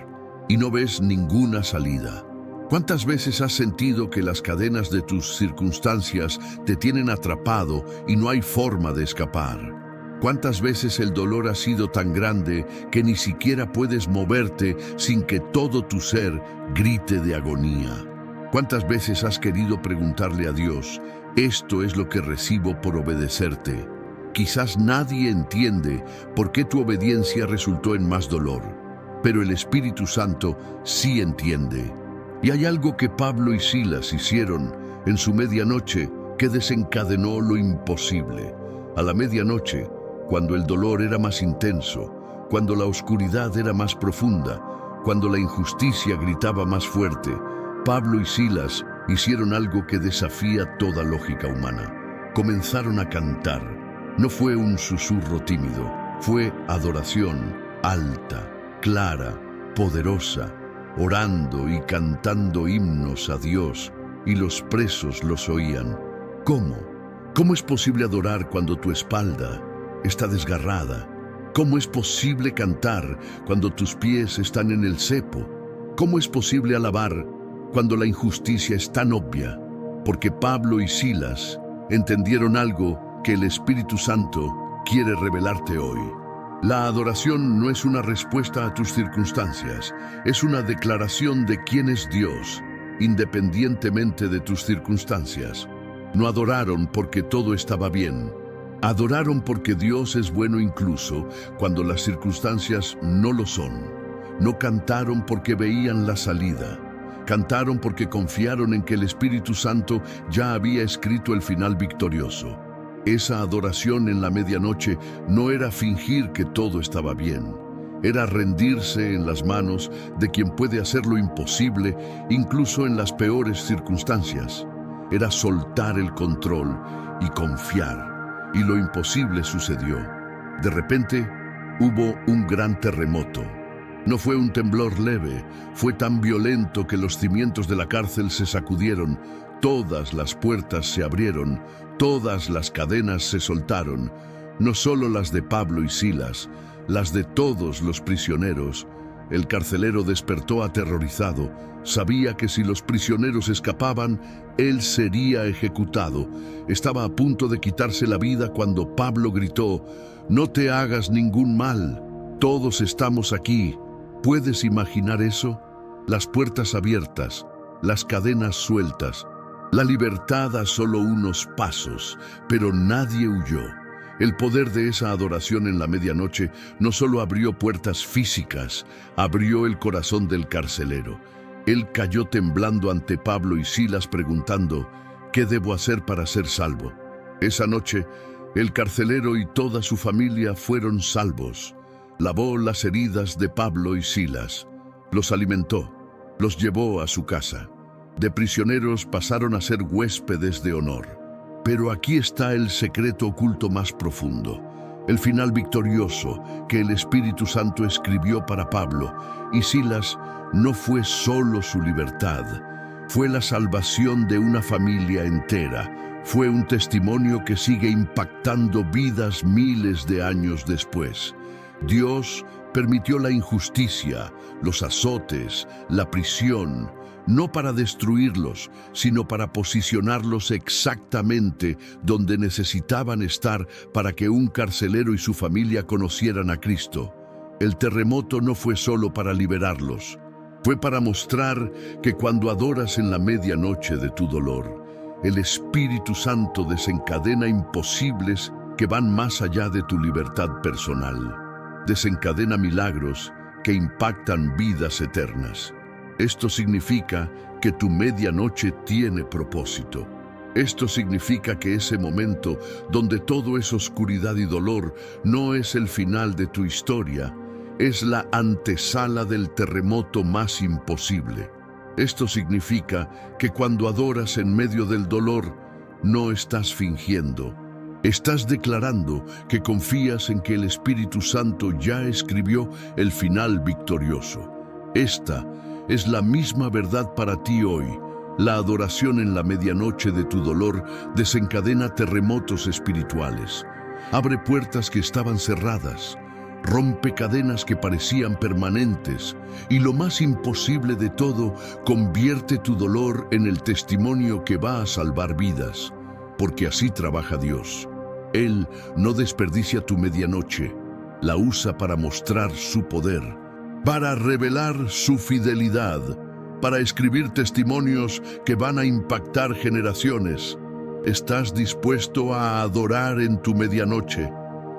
y no ves ninguna salida. ¿Cuántas veces has sentido que las cadenas de tus circunstancias te tienen atrapado y no hay forma de escapar? ¿Cuántas veces el dolor ha sido tan grande que ni siquiera puedes moverte sin que todo tu ser grite de agonía? ¿Cuántas veces has querido preguntarle a Dios, esto es lo que recibo por obedecerte? Quizás nadie entiende por qué tu obediencia resultó en más dolor, pero el Espíritu Santo sí entiende. Y hay algo que Pablo y Silas hicieron en su medianoche que desencadenó lo imposible. A la medianoche, cuando el dolor era más intenso, cuando la oscuridad era más profunda, cuando la injusticia gritaba más fuerte, Pablo y Silas hicieron algo que desafía toda lógica humana. Comenzaron a cantar. No fue un susurro tímido, fue adoración alta, clara, poderosa, orando y cantando himnos a Dios, y los presos los oían. ¿Cómo? ¿Cómo es posible adorar cuando tu espalda está desgarrada? ¿Cómo es posible cantar cuando tus pies están en el cepo? ¿Cómo es posible alabar cuando la injusticia es tan obvia? Porque Pablo y Silas entendieron algo que el Espíritu Santo quiere revelarte hoy. La adoración no es una respuesta a tus circunstancias, es una declaración de quién es Dios, independientemente de tus circunstancias. No adoraron porque todo estaba bien. Adoraron porque Dios es bueno incluso cuando las circunstancias no lo son. No cantaron porque veían la salida. Cantaron porque confiaron en que el Espíritu Santo ya había escrito el final victorioso. Esa adoración en la medianoche no era fingir que todo estaba bien. Era rendirse en las manos de quien puede hacer lo imposible, incluso en las peores circunstancias. Era soltar el control y confiar. Y lo imposible sucedió. De repente, hubo un gran terremoto. No fue un temblor leve, fue tan violento que los cimientos de la cárcel se sacudieron, todas las puertas se abrieron, todas las cadenas se soltaron, no solo las de Pablo y Silas, las de todos los prisioneros. El carcelero despertó aterrorizado, sabía que si los prisioneros escapaban, él sería ejecutado. Estaba a punto de quitarse la vida cuando Pablo gritó, «No te hagas ningún mal, todos estamos aquí». ¿Puedes imaginar eso? Las puertas abiertas, las cadenas sueltas, la libertad a solo unos pasos, pero nadie huyó. El poder de esa adoración en la medianoche no solo abrió puertas físicas, abrió el corazón del carcelero. Él cayó temblando ante Pablo y Silas preguntando, ¿qué debo hacer para ser salvo? Esa noche, el carcelero y toda su familia fueron salvos. Lavó las heridas de Pablo y Silas, los alimentó, los llevó a su casa. De prisioneros pasaron a ser huéspedes de honor. Pero aquí está el secreto oculto más profundo, el final victorioso que el Espíritu Santo escribió para Pablo y Silas. No fue solo su libertad, fue la salvación de una familia entera, fue un testimonio que sigue impactando vidas miles de años después. Dios permitió la injusticia, los azotes, la prisión, no para destruirlos, sino para posicionarlos exactamente donde necesitaban estar para que un carcelero y su familia conocieran a Cristo. El terremoto no fue solo para liberarlos, fue para mostrar que cuando adoras en la medianoche de tu dolor, el Espíritu Santo desencadena imposibles que van más allá de tu libertad personal. Desencadena milagros que impactan vidas eternas. Esto significa que tu medianoche tiene propósito. Esto significa que ese momento donde todo es oscuridad y dolor no es el final de tu historia, es la antesala del terremoto más imposible. Esto significa que cuando adoras en medio del dolor, no estás fingiendo, Estás declarando que confías en que el Espíritu Santo ya escribió el final victorioso. Esta es la misma verdad para ti hoy. La adoración en la medianoche de tu dolor desencadena terremotos espirituales. Abre puertas que estaban cerradas, rompe cadenas que parecían permanentes y lo más imposible de todo, convierte tu dolor en el testimonio que va a salvar vidas, porque así trabaja Dios. Él no desperdicia tu medianoche, la usa para mostrar su poder, para revelar su fidelidad, para escribir testimonios que van a impactar generaciones. ¿Estás dispuesto a adorar en tu medianoche?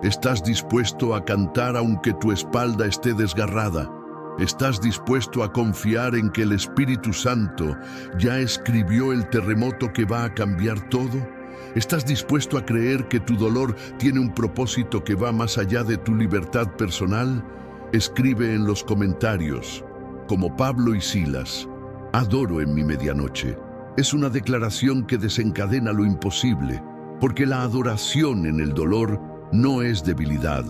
¿Estás dispuesto a cantar aunque tu espalda esté desgarrada? ¿Estás dispuesto a confiar en que el Espíritu Santo ya escribió el terremoto que va a cambiar todo? ¿Estás dispuesto a creer que tu dolor tiene un propósito que va más allá de tu libertad personal? Escribe en los comentarios, como Pablo y Silas, adoro en mi medianoche. Es una declaración que desencadena lo imposible, porque la adoración en el dolor no es debilidad,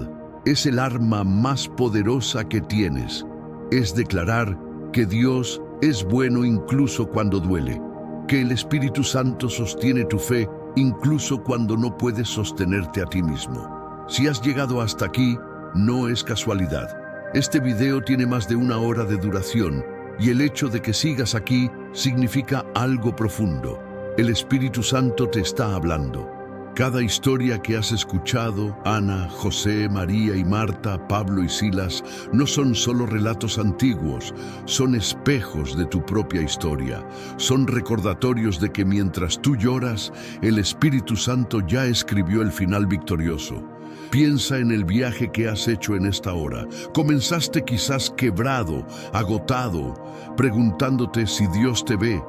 es el arma más poderosa que tienes. Es declarar que Dios es bueno incluso cuando duele, que el Espíritu Santo sostiene tu fe incluso cuando no puedes sostenerte a ti mismo. Si has llegado hasta aquí, no es casualidad. Este video tiene más de 1 hora de duración y el hecho de que sigas aquí significa algo profundo. El Espíritu Santo te está hablando. Cada historia que has escuchado, Ana, José, María y Marta, Pablo y Silas, no son solo relatos antiguos, son espejos de tu propia historia. Son recordatorios de que mientras tú lloras, el Espíritu Santo ya escribió el final victorioso. Piensa en el viaje que has hecho en esta hora. Comenzaste quizás quebrado, agotado, preguntándote si Dios te ve,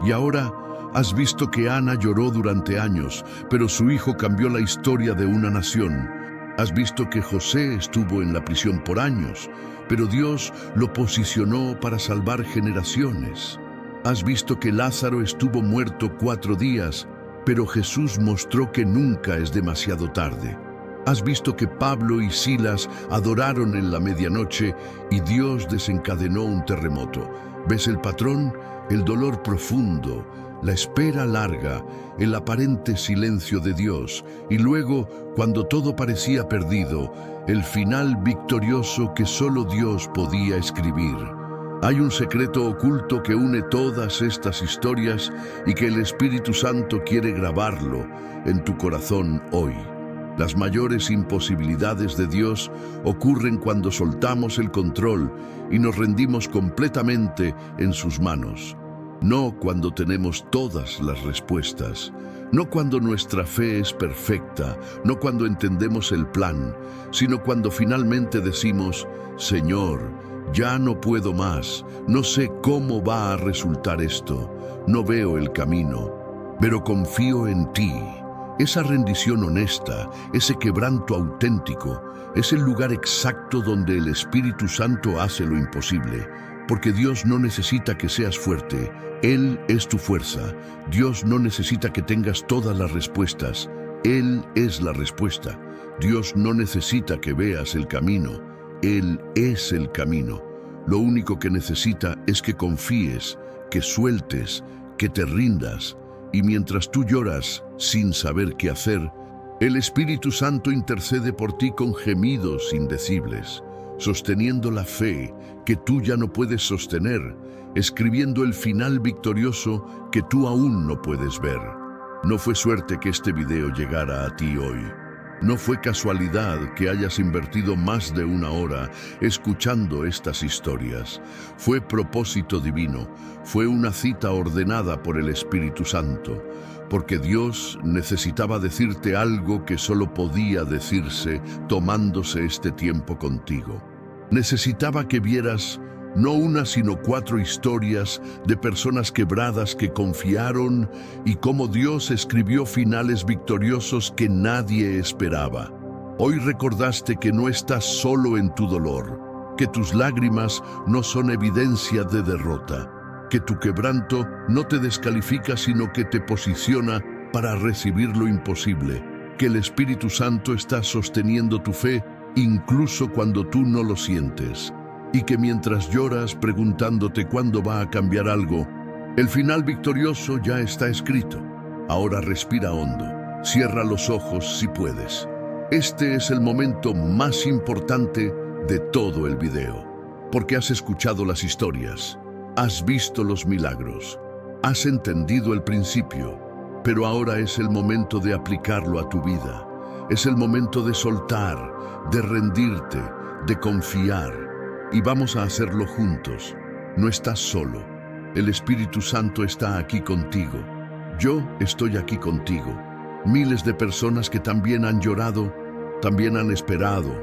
y ahora has visto que Ana lloró durante años, pero su hijo cambió la historia de una nación. Has visto que José estuvo en la prisión por años, pero Dios lo posicionó para salvar generaciones. Has visto que Lázaro estuvo muerto 4 días, pero Jesús mostró que nunca es demasiado tarde. Has visto que Pablo y Silas adoraron en la medianoche y Dios desencadenó un terremoto. ¿Ves el patrón? El dolor profundo, la espera larga, el aparente silencio de Dios, y luego, cuando todo parecía perdido, el final victorioso que solo Dios podía escribir. Hay un secreto oculto que une todas estas historias y que el Espíritu Santo quiere grabarlo en tu corazón hoy. Las mayores imposibilidades de Dios ocurren cuando soltamos el control y nos rendimos completamente en sus manos. No cuando tenemos todas las respuestas, no cuando nuestra fe es perfecta, no cuando entendemos el plan, sino cuando finalmente decimos, Señor, ya no puedo más, no sé cómo va a resultar esto, no veo el camino, pero confío en ti. Esa rendición honesta, ese quebranto auténtico, es el lugar exacto donde el Espíritu Santo hace lo imposible, porque Dios no necesita que seas fuerte, Él es tu fuerza. Dios no necesita que tengas todas las respuestas, Él es la respuesta. Dios no necesita que veas el camino, Él es el camino. Lo único que necesita es que confíes, que sueltes, que te rindas. Y mientras tú lloras sin saber qué hacer, el Espíritu Santo intercede por ti con gemidos indecibles, sosteniendo la fe que tú ya no puedes sostener, escribiendo el final victorioso que tú aún no puedes ver. No fue suerte que este video llegara a ti hoy. No fue casualidad que hayas invertido más de 1 hora escuchando estas historias. Fue propósito divino, fue una cita ordenada por el Espíritu Santo, porque Dios necesitaba decirte algo que solo podía decirse tomándose este tiempo contigo. Necesitaba que vieras no 1 sino 4 historias de personas quebradas que confiaron y cómo Dios escribió finales victoriosos que nadie esperaba. Hoy recordaste que no estás solo en tu dolor, que tus lágrimas no son evidencia de derrota, que tu quebranto no te descalifica sino que te posiciona para recibir lo imposible. que el Espíritu Santo está sosteniendo tu fe incluso cuando tú no lo sientes, y que mientras lloras preguntándote cuándo va a cambiar algo, el final victorioso ya está escrito. Ahora respira hondo, cierra los ojos si puedes. Este es el momento más importante de todo el video, porque has escuchado las historias, has visto los milagros, has entendido el principio, pero ahora es el momento de aplicarlo a tu vida. Es el momento de soltar, de rendirte, de confiar, y vamos a hacerlo juntos. No estás solo, el Espíritu Santo está aquí contigo. Yo estoy aquí contigo. Miles de personas que también han llorado, también han esperado,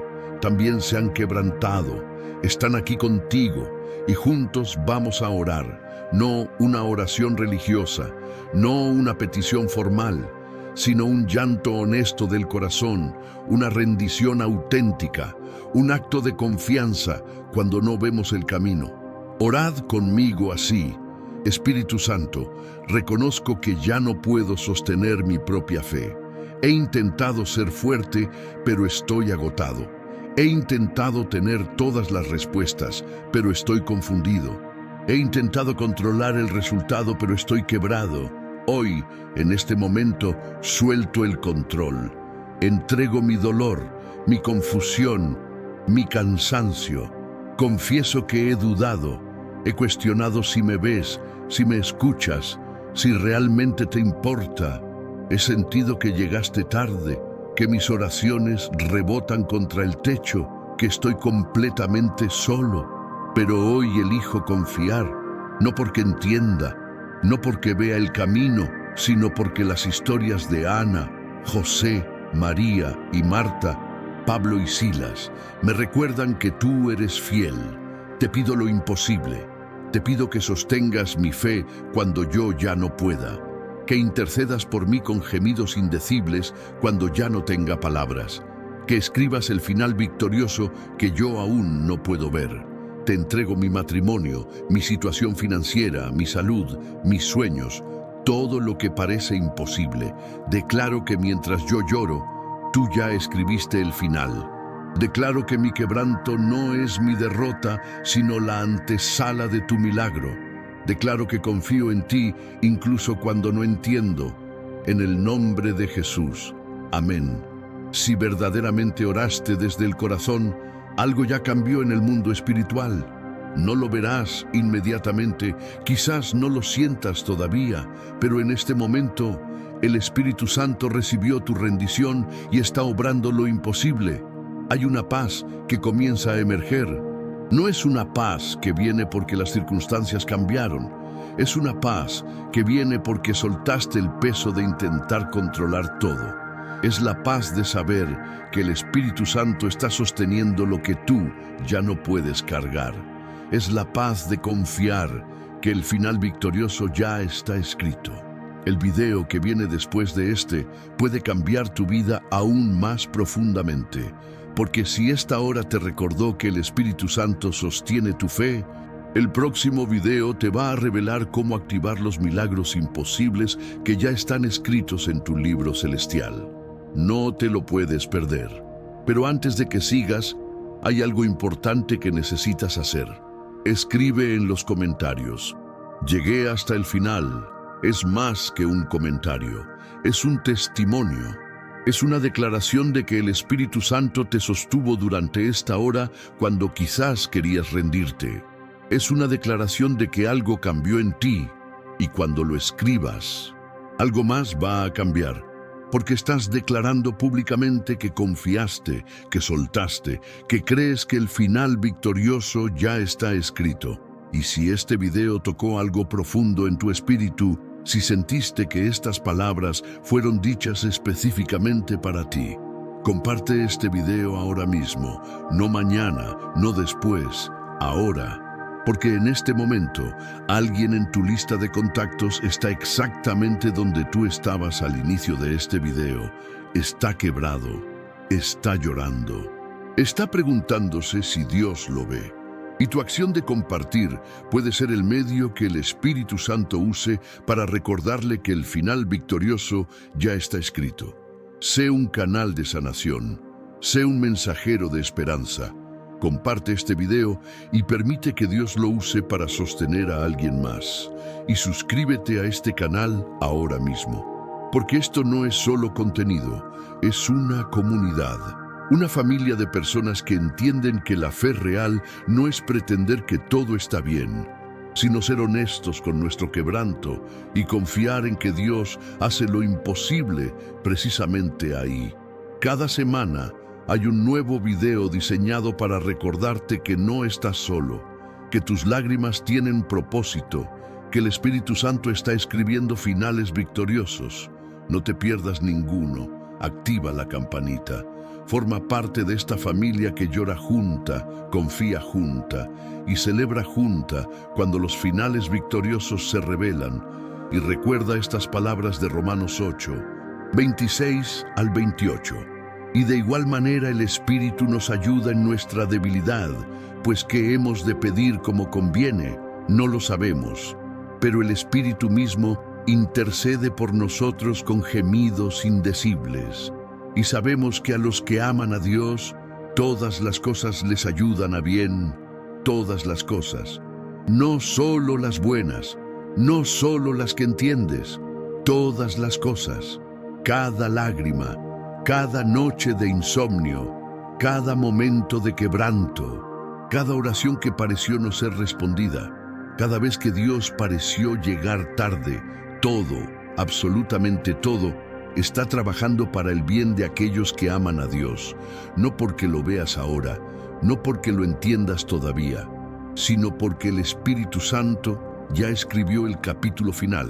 también se han quebrantado, están aquí contigo y juntos vamos a orar. No una oración religiosa, no una petición formal, sino un llanto honesto del corazón, una rendición auténtica, un acto de confianza cuando no vemos el camino. Orad conmigo así: Espíritu Santo, reconozco que ya no puedo sostener mi propia fe. He intentado ser fuerte, pero estoy agotado. He intentado tener todas las respuestas, pero estoy confundido. He intentado controlar el resultado, pero estoy quebrado. Hoy, en este momento, suelto el control. Entrego mi dolor, mi confusión, mi cansancio. Confieso que he dudado. He cuestionado si me ves, si me escuchas, si realmente te importa. He sentido que llegaste tarde, que mis oraciones rebotan contra el techo, que estoy completamente solo. Pero hoy elijo confiar, no porque entienda, no porque vea el camino, sino porque las historias de Ana, José, María y Marta, Pablo y Silas, me recuerdan que tú eres fiel. Te pido lo imposible. Te pido que sostengas mi fe cuando yo ya no pueda, que intercedas por mí con gemidos indecibles cuando ya no tenga palabras, que escribas el final victorioso que yo aún no puedo ver. Te entrego mi matrimonio, mi situación financiera, mi salud, mis sueños, todo lo que parece imposible. Declaro que mientras yo lloro, tú ya escribiste el final. Declaro que mi quebranto no es mi derrota, sino la antesala de tu milagro. Declaro que confío en ti, incluso cuando no entiendo. En el nombre de Jesús. Amén. Si verdaderamente oraste desde el corazón, algo ya cambió en el mundo espiritual. No lo verás inmediatamente, quizás no lo sientas todavía, pero en este momento, el Espíritu Santo recibió tu rendición y está obrando lo imposible. Hay una paz que comienza a emerger. No es una paz que viene porque las circunstancias cambiaron. Es una paz que viene porque soltaste el peso de intentar controlar todo. Es la paz de saber que el Espíritu Santo está sosteniendo lo que tú ya no puedes cargar. Es la paz de confiar que el final victorioso ya está escrito. El video que viene después de este puede cambiar tu vida aún más profundamente. Porque si esta hora te recordó que el Espíritu Santo sostiene tu fe, el próximo video te va a revelar cómo activar los milagros imposibles que ya están escritos en tu libro celestial. No te lo puedes perder. Pero antes de que sigas, hay algo importante que necesitas hacer. Escribe en los comentarios: llegué hasta el final. Es más que un comentario, es un testimonio. Es una declaración de que el Espíritu Santo te sostuvo durante esta hora cuando quizás querías rendirte. Es una declaración de que algo cambió en ti, y cuando lo escribas, algo más va a cambiar, porque estás declarando públicamente que confiaste, que soltaste, que crees que el final victorioso ya está escrito. Y si este video tocó algo profundo en tu espíritu, si sentiste que estas palabras fueron dichas específicamente para ti, comparte este video ahora mismo, no mañana, no después, ahora, porque en este momento alguien en tu lista de contactos está exactamente donde tú estabas al inicio de este video, está quebrado, está llorando, está preguntándose si Dios lo ve. Y tu acción de compartir puede ser el medio que el Espíritu Santo use para recordarle que el final victorioso ya está escrito. Sé un canal de sanación. Sé un mensajero de esperanza. Comparte este video y permite que Dios lo use para sostener a alguien más. Y suscríbete a este canal ahora mismo. Porque esto no es solo contenido, es una comunidad. Una familia de personas que entienden que la fe real no es pretender que todo está bien, sino ser honestos con nuestro quebranto y confiar en que Dios hace lo imposible precisamente ahí. Cada semana hay un nuevo video diseñado para recordarte que no estás solo, que tus lágrimas tienen propósito, que el Espíritu Santo está escribiendo finales victoriosos. No te pierdas ninguno. Activa la campanita. Forma parte de esta familia que llora junta, confía junta y celebra junta cuando los finales victoriosos se revelan. Y recuerda estas palabras de Romanos 8, 26 al 28. Y de igual manera el Espíritu nos ayuda en nuestra debilidad, pues ¿qué hemos de pedir como conviene? No lo sabemos, pero el Espíritu mismo intercede por nosotros con gemidos indecibles. Y sabemos que a los que aman a Dios, todas las cosas les ayudan a bien, todas las cosas. No solo las buenas, no solo las que entiendes, todas las cosas. Cada lágrima, cada noche de insomnio, cada momento de quebranto, cada oración que pareció no ser respondida, cada vez que Dios pareció llegar tarde, todo, absolutamente todo, está trabajando para el bien de aquellos que aman a Dios, no porque lo veas ahora, no porque lo entiendas todavía, sino porque el Espíritu Santo ya escribió el capítulo final,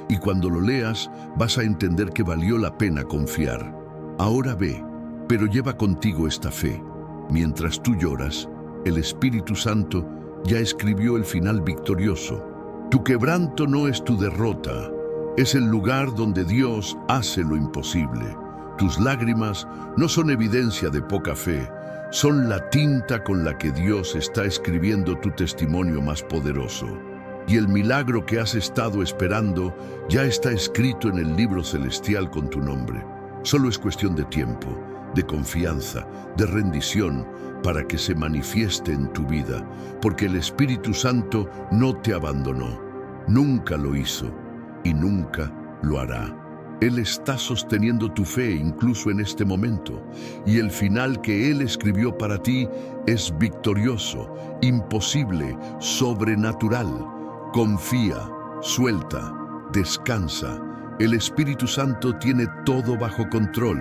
y cuando lo leas vas a entender que valió la pena confiar. Ahora ve, pero lleva contigo esta fe. Mientras tú lloras, el Espíritu Santo ya escribió el final victorioso. Tu quebranto no es tu derrota, es el lugar donde Dios hace lo imposible. Tus lágrimas no son evidencia de poca fe, son la tinta con la que Dios está escribiendo tu testimonio más poderoso. Y el milagro que has estado esperando ya está escrito en el libro celestial con tu nombre. Solo es cuestión de tiempo, de confianza, de rendición, para que se manifieste en tu vida, porque el Espíritu Santo no te abandonó, nunca lo hizo y nunca lo hará. Él está sosteniendo tu fe incluso en este momento, y el final que Él escribió para ti es victorioso, imposible, sobrenatural. Confía, suelta, descansa. El Espíritu Santo tiene todo bajo control.